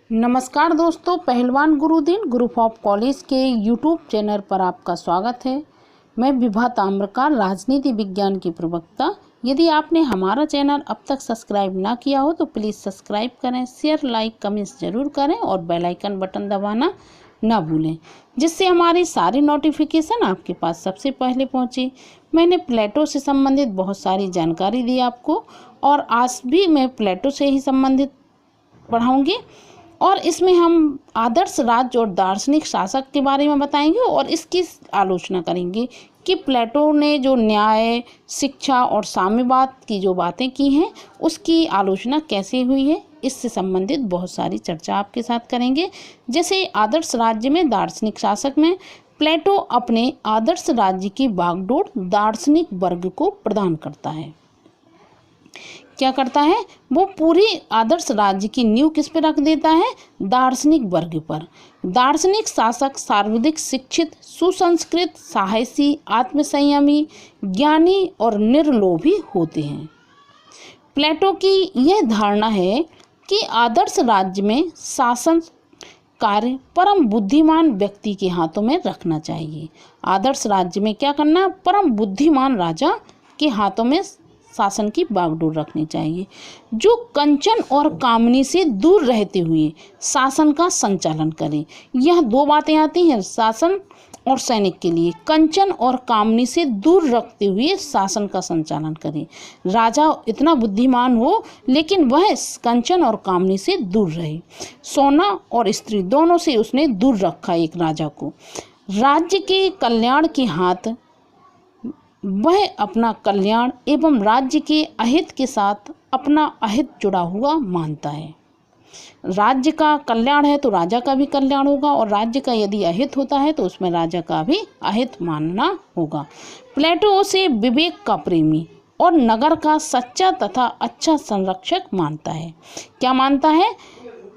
नमस्कार दोस्तों, पहलवान गुरुदिन ग्रुप ऑफ कॉलेज के यूट्यूब चैनल पर आपका स्वागत है। मैं विभा ताम्रकार, राजनीति विज्ञान की प्रवक्ता। यदि आपने हमारा चैनल अब तक सब्सक्राइब ना किया हो तो प्लीज़ सब्सक्राइब करें, शेयर, लाइक, कमेंट्स जरूर करें और बेल आइकन बटन दबाना ना भूलें, जिससे हमारी सारी नोटिफिकेशन आपके पास सबसे पहले पहुंचे। मैंने प्लेटो से संबंधित बहुत सारी जानकारी दी आपको, और आज भी मैं प्लेटो से ही संबंधित पढ़ाऊँगी। और इसमें हम आदर्श राज्य और दार्शनिक शासक के बारे में बताएंगे और इसकी आलोचना करेंगे कि प्लेटो ने जो न्याय, शिक्षा और साम्यवाद की जो बातें की हैं उसकी आलोचना कैसे हुई है। इससे संबंधित बहुत सारी चर्चा आपके साथ करेंगे। जैसे आदर्श राज्य में दार्शनिक शासक में प्लेटो अपने आदर्श राज्य की बागडोर दार्शनिक वर्ग को प्रदान करता है। क्या करता है? वो पूरी आदर्श राज्य की नींव किस पे रख देता है? दार्शनिक वर्ग पर। दार्शनिक शासक सर्वाधिक शिक्षित, सुसंस्कृत, साहसी, आत्मसंयमी, ज्ञानी और निर्लोभी होते हैं। प्लेटो की यह धारणा है कि आदर्श राज्य में शासन कार्य परम बुद्धिमान व्यक्ति के हाथों में रखना चाहिए। आदर्श राज्य में क्या करना? परम बुद्धिमान राजा के हाथों में शासन की बागडोर रखनी चाहिए, जो कंचन और कामनी से दूर रहते हुए शासन का संचालन करे। यह दो बातें आती हैं शासन और सैनिक के लिए। कंचन और कामनी से दूर रखते हुए शासन का संचालन करे। राजा इतना बुद्धिमान हो लेकिन वह कंचन और कामनी से दूर रहे। सोना और स्त्री दोनों से उसने दूर रखा एक राजा को। राज्य के कल्याण के हाथ वह अपना कल्याण एवं राज्य के अहित के साथ अपना अहित जुड़ा हुआ मानता है। राज्य का कल्याण है तो राजा का भी कल्याण होगा, और राज्य का यदि अहित होता है तो उसमें राजा का भी अहित मानना होगा। प्लेटो उसे विवेक का प्रेमी और नगर का सच्चा तथा अच्छा संरक्षक मानता है। क्या मानता है?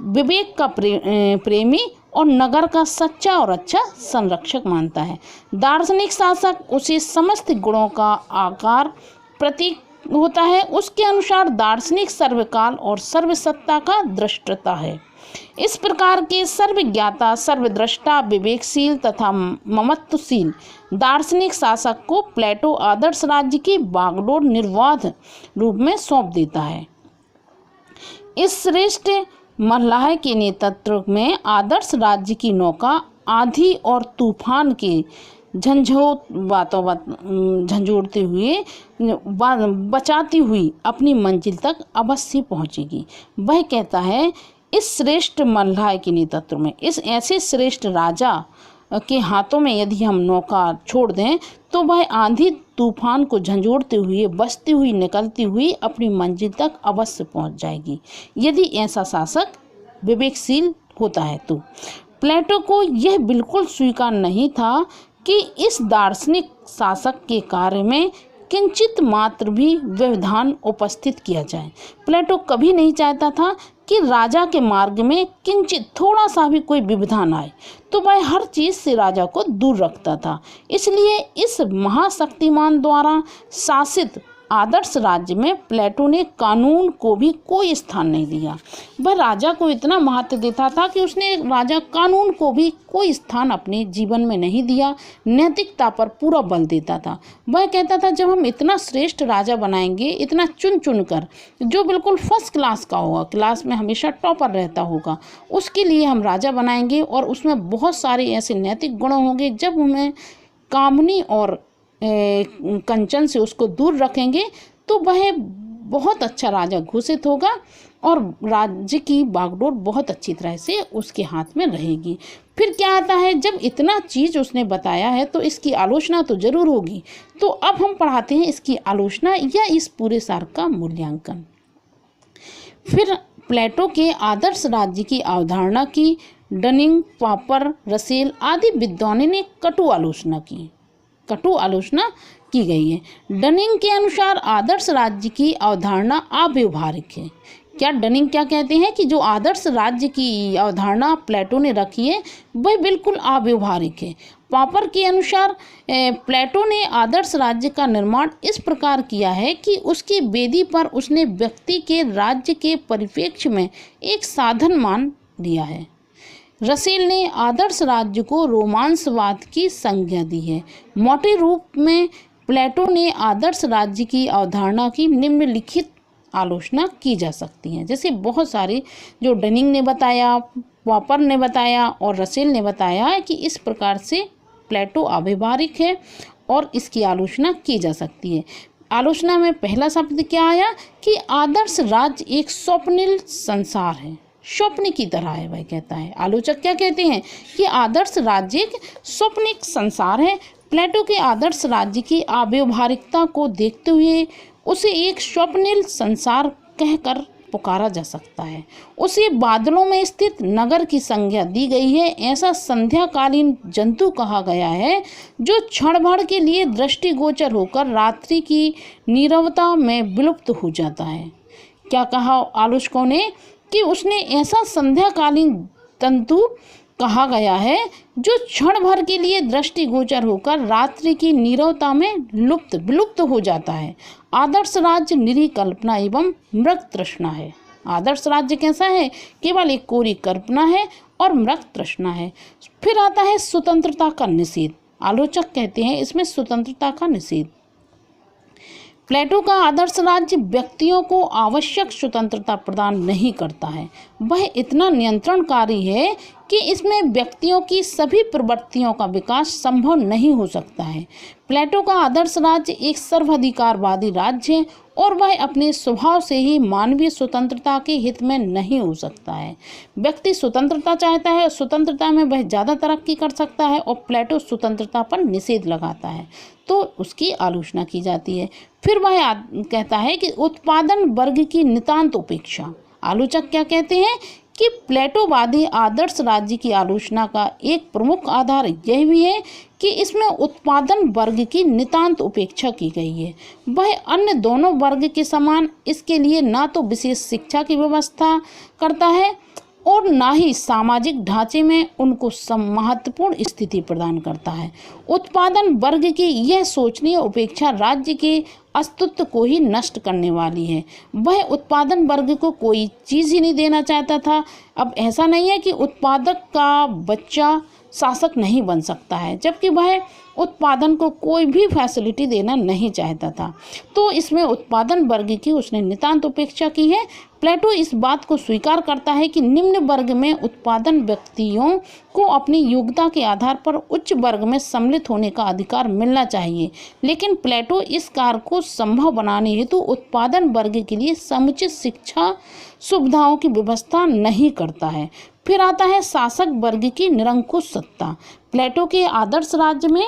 विवेक का प्रेमी और नगर का सच्चा और अच्छा संरक्षक मानता है। दार्शनिक शासक उसे समस्त गुणों का आकार प्रतीक होता है। उसके अनुसार दार्शनिक सर्वकाल और सर्वसत्ता का दृष्टता है। इस प्रकार के सर्वज्ञाता, सर्वद्रष्टा, विवेकशील तथा ममत्वशील दार्शनिक शासक को प्लेटो आदर्श राज्य की बागडोर निर्बाध रूप में सौंप देता है। इस श्रेष्ठ मल्लाह के नेतृत्व में आदर्श राज्य की नौका आंधी और तूफान के झंझोरते हुए बचाती हुई अपनी मंजिल तक अवश्य पहुंचेगी। वह कहता है इस श्रेष्ठ मल्लाह के नेतृत्व में, इस ऐसे श्रेष्ठ राजा के हाथों में यदि हम नौका छोड़ दें तो वह आंधी तूफान को झंझोरते हुए, बचती हुई, निकलती हुई अपनी मंजिल तक अवश्य पहुंच जाएगी, यदि ऐसा शासक विवेकशील होता है तो। प्लेटो को यह बिल्कुल स्वीकार नहीं था कि इस दार्शनिक शासक के कार्य में किंचित मात्र भी व्यवधान उपस्थित किया जाए। प्लेटो कभी नहीं चाहता था कि राजा के मार्ग में किंचित थोड़ा सा भी कोई व्यवधान आए, तो वह हर चीज़ से राजा को दूर रखता था। इसलिए इस महाशक्तिमान द्वारा शासित आदर्श राज्य में प्लेटो ने कानून को भी कोई स्थान नहीं दिया। वह राजा को इतना महत्व देता था कि उसने राजा कानून को भी कोई स्थान अपने जीवन में नहीं दिया। नैतिकता पर पूरा बल देता था। वह कहता था जब हम इतना श्रेष्ठ राजा बनाएंगे, इतना चुन चुन कर, जो बिल्कुल फर्स्ट क्लास का होगा, क्लास में हमेशा टॉपर रहता होगा, उसके लिए हम राजा बनाएंगे, और उसमें बहुत सारे ऐसे नैतिक गुण होंगे। जब हमें कामनी और कंचन से उसको दूर रखेंगे तो वह बहुत अच्छा राजा घोषित होगा और राज्य की बागडोर बहुत अच्छी तरह से उसके हाथ में रहेगी। फिर क्या आता है? जब इतना चीज़ उसने बताया है तो इसकी आलोचना तो जरूर होगी। तो अब हम पढ़ाते हैं इसकी आलोचना या इस पूरे सार का मूल्यांकन। फिर प्लेटो के आदर्श राज्य की अवधारणा की डनिंग, पापर, रसेल आदि विद्वानों ने कटु आलोचना की गई है। डनिंग के अनुसार आदर्श राज्य की अवधारणा अव्यवहारिक है। क्या डनिंग क्या कहते हैं कि जो आदर्श राज्य की अवधारणा प्लेटो ने रखी है वह बिल्कुल अव्यवहारिक है। पापर के अनुसार प्लेटो ने आदर्श राज्य का निर्माण इस प्रकार किया है कि उसकी वेदी पर उसने व्यक्ति के राज्य के परिप्रेक्ष्य में एक साधन मान दिया है। रसेल ने आदर्श राज्य को रोमांसवाद की संज्ञा दी है। मोटे रूप में प्लेटो ने आदर्श राज्य की अवधारणा की निम्नलिखित आलोचना की जा सकती है। जैसे बहुत सारे जो डनिंग ने बताया, पॉपर ने बताया और रसेल ने बताया है कि इस प्रकार से प्लेटो अव्यवहारिक है और इसकी आलोचना की जा सकती है। आलोचना में पहला शब्द क्या आया कि आदर्श राज्य एक स्वप्निल संसार है, स्वप्न की तरह है। वह कहता है, आलोचक क्या कहते हैं कि आदर्श राज्य एक स्वप्निक संसार है। प्लेटो के आदर्श राज्य की अव्यवहारिकता को देखते हुए उसे एक स्वप्निल संसार कहकर पुकारा जा सकता है। उसे बादलों में स्थित नगर की संज्ञा दी गई है। ऐसा संध्याकालीन जंतु कहा गया है जो क्षण भर के लिए दृष्टिगोचर होकर रात्रि की नीरवता में विलुप्त हो जाता है। क्या कहा आलोचकों ने कि उसने ऐसा संध्याकालीन तंतु कहा गया है जो क्षण भर के लिए दृष्टिगोचर होकर रात्रि की नीरवता में विलुप्त हो जाता है। आदर्श राज्य निरी कल्पना एवं मृग तृष्णा है। आदर्श राज्य कैसा है? केवल एक कोरी कल्पना है और मृग तृष्णा है। फिर आता है स्वतंत्रता का निषेध। आलोचक कहते हैं इसमें स्वतंत्रता का निषेध। प्लेटो का आदर्श राज्य व्यक्तियों को आवश्यक स्वतंत्रता प्रदान नहीं करता है। वह इतना नियंत्रणकारी है कि इसमें व्यक्तियों की सभी प्रवृत्तियों का विकास संभव नहीं हो सकता है। प्लेटो का आदर्श राज्य एक सर्वाधिकारवादी राज्य है और वह अपने स्वभाव से ही मानवीय स्वतंत्रता के हित में नहीं हो सकता है। व्यक्ति स्वतंत्रता चाहता है और स्वतंत्रता में वह ज़्यादा तरक्की कर सकता है और प्लेटो स्वतंत्रता पर निषेध लगाता है, तो उसकी आलोचना की जाती है। फिर वह कहता है कि उत्पादन वर्ग की नितांत उपेक्षा। आलोचक क्या कहते हैं कि प्लेटोवादी आदर्श राज्य की आलोचना का एक प्रमुख आधार यह भी है कि इसमें उत्पादन वर्ग की नितांत उपेक्षा की गई है। वह अन्य दोनों वर्ग के समान इसके लिए ना तो विशेष शिक्षा की व्यवस्था करता है और ना ही सामाजिक ढांचे में उनको महत्वपूर्ण स्थिति प्रदान करता है। उत्पादन वर्ग की यह सोचनीय उपेक्षा राज्य के अस्तित्व को ही नष्ट करने वाली है। वह उत्पादन वर्ग को कोई चीज़ ही नहीं देना चाहता था। अब ऐसा नहीं है कि उत्पादक का बच्चा शासक नहीं बन सकता है, जबकि वह उत्पादन को कोई भी फैसिलिटी देना नहीं चाहता था। तो इसमें उत्पादन वर्ग की उसने नितांत उपेक्षा की है। प्लेटो इस बात को स्वीकार करता है कि निम्न वर्ग में उत्पादन व्यक्तियों को अपनी योग्यता के आधार पर उच्च वर्ग में सम्मिलित होने का अधिकार मिलना चाहिए, लेकिन प्लेटो इस कार्य को संभव बनाने हेतु उत्पादन वर्ग के लिए समुचित शिक्षा सुविधाओं की व्यवस्था नहीं करता है। फिर आता है शासक वर्ग की निरंकुश सत्ता। प्लेटो के आदर्श राज्य में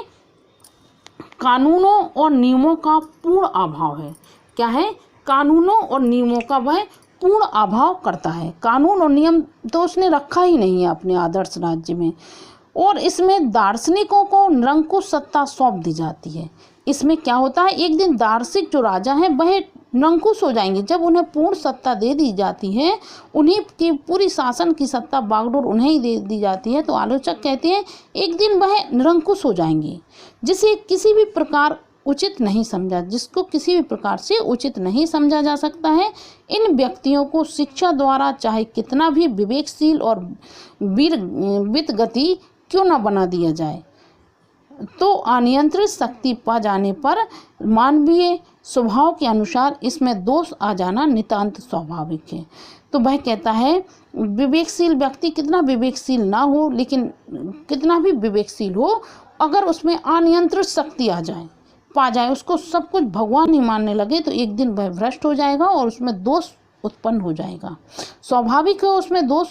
कानूनों और नियमों का पूर्ण अभाव है। क्या है? कानूनों और नियमों का वह पूर्ण अभाव करता है। कानून और नियम तो उसने रखा ही नहीं है अपने आदर्श राज्य में, और इसमें दार्शनिकों को निरंकुश सत्ता सौंप दी जाती है। इसमें क्या होता है, एक दिन दार्शनिक जो राजा हैं वह निरंकुश हो जाएंगे। जब उन्हें पूर्ण सत्ता दे दी जाती है, उन्हीं की पूरी शासन की सत्ता बागडोर उन्हें ही दे दी जाती है, तो आलोचक कहते हैं एक दिन वह निरंकुश हो जाएंगे, जिसे किसी भी प्रकार उचित नहीं समझा, जिसको किसी भी प्रकार से उचित नहीं समझा जा सकता है। इन व्यक्तियों को शिक्षा द्वारा चाहे कितना भी विवेकशील और वीर गति क्यों न बना दिया जाए, तो अनियंत्रित शक्ति पा जाने पर मानवीय स्वभाव के अनुसार इसमें दोष आ जाना नितांत स्वाभाविक है। तो वह कहता है विवेकशील व्यक्ति कितना विवेकशील ना हो, लेकिन कितना भी विवेकशील हो, अगर उसमें अनियंत्रित शक्ति आ जाए, पा जाए, उसको सब कुछ भगवान ही मानने लगे, तो एक दिन वह भ्रष्ट हो जाएगा और उसमें दोष उत्पन्न हो जाएगा। स्वाभाविक है उसमें दोष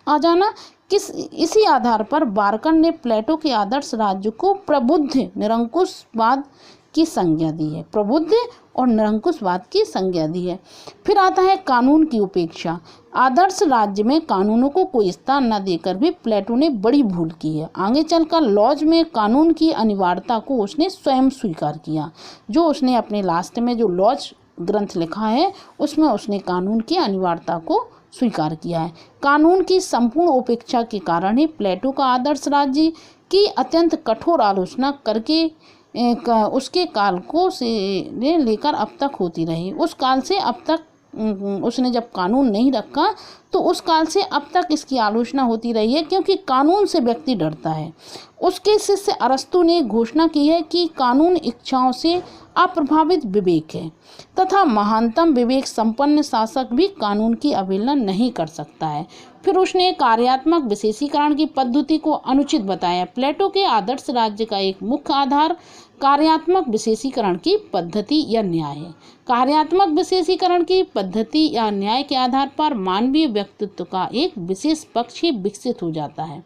आ जाना। इसी आधार पर बार्कन ने प्लेटो के आदर्श राज्य को प्रबुद्ध निरंकुशवाद की संज्ञा दी है। प्रबुद्ध और निरंकुशवाद की संज्ञा दी है। फिर आता है कानून की उपेक्षा। आदर्श राज्य में कानूनों को कोई स्थान न देकर भी प्लेटो ने बड़ी भूल की है। आगे चलकर लॉज में कानून की अनिवार्यता को उसने स्वयं स्वीकार किया। जो उसने अपने लास्ट में जो लॉज ग्रंथ लिखा है, उसमें उसने कानून की अनिवार्यता को स्वीकार किया है। कानून की संपूर्ण उपेक्षा के कारण ही प्लेटो का आदर्श राज्य की अत्यंत कठोर आलोचना करके उसके काल को से लेकर अब तक होती रही। उस काल से अब तक उसने जब कानून नहीं रखा तो उस काल से अब तक इसकी आलोचना होती रही है, क्योंकि कानून से व्यक्ति डरता है। उसके शिष्य अरस्तु ने घोषणा की है कि कानून इच्छाओं से अप्रभावित विवेक है तथा महानतम विवेक संपन्न शासक भी कानून की अवहेलना नहीं कर सकता है। फिर उसने कार्यात्मक विशेषीकरण की पद्धति को अनुचित बताया। प्लेटो के आदर्श राज्य का एक मुख्य आधार कार्यात्मक विशेषीकरण की पद्धति या न्याय है। कार्यात्मक विशेषीकरण की पद्धति या न्याय के आधार पर मानवीय व्यक्तित्व का एक विशेष पक्ष ही विकसित हो जाता है।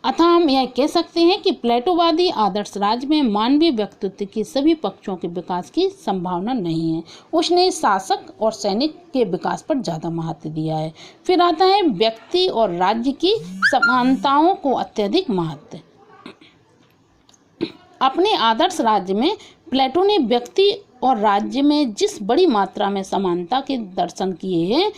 अतः हम यह कह सकते हैं कि प्लेटोवादी आदर्श राज्य में मानवीय व्यक्तित्व के सभी पक्षों के विकास की संभावना नहीं है। उसने शासक और सैनिक के विकास पर ज़्यादा महत्व दिया है। फिर आता है व्यक्ति और राज्य की समानताओं को अत्यधिक महत्व। अपने आदर्श राज्य में प्लेटो ने व्यक्ति और राज्य में जिस बड़ी मात्रा में समानता के दर्शन किए हैं,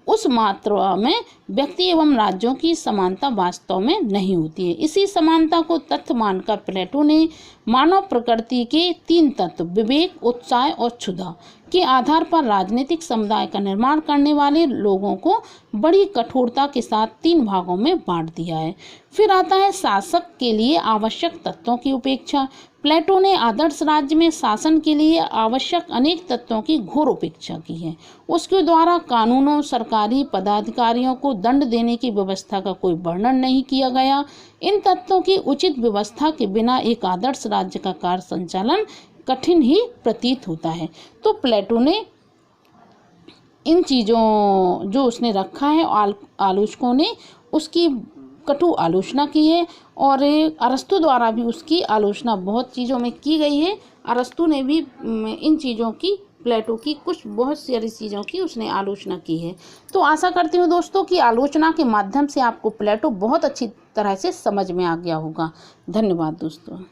उस मात्रा में व्यक्ति एवं राज्यों की समानता वास्तव में नहीं होती है। इसी समानता को तथ्य मानकर प्लेटो ने मानव प्रकृति के 3 तत्व विवेक, उत्साह और क्षुधा के आधार पर राजनीतिक समुदाय का निर्माण करने वाले लोगों को बड़ी कठोरता के साथ 3 भागों में बांट दिया है। फिर आता है शासक के लिए आवश्यक तत्वों की उपेक्षा। प्लेटो ने आदर्श राज्य में शासन के लिए आवश्यक अनेक तत्वों की घोर उपेक्षा की है। उसके द्वारा कानूनों, सरकारी पदाधिकारियों को दंड देने की व्यवस्था का कोई वर्णन नहीं किया गया। इन तत्वों की उचित व्यवस्था के बिना एक आदर्श राज्य का कार्य संचालन कठिन ही प्रतीत होता है। तो प्लेटो ने इन चीज़ों जो उसने रखा है, आलोचकों ने उसकी कटु आलोचना की है और अरस्तु द्वारा भी उसकी आलोचना बहुत चीज़ों में की गई है। अरस्तु ने भी इन चीज़ों की, प्लेटो की कुछ बहुत सारी चीज़ों की उसने आलोचना की है। तो आशा करती हूँ दोस्तों कि आलोचना के माध्यम से आपको प्लेटो बहुत अच्छी तरह से समझ में आ गया होगा। धन्यवाद दोस्तों।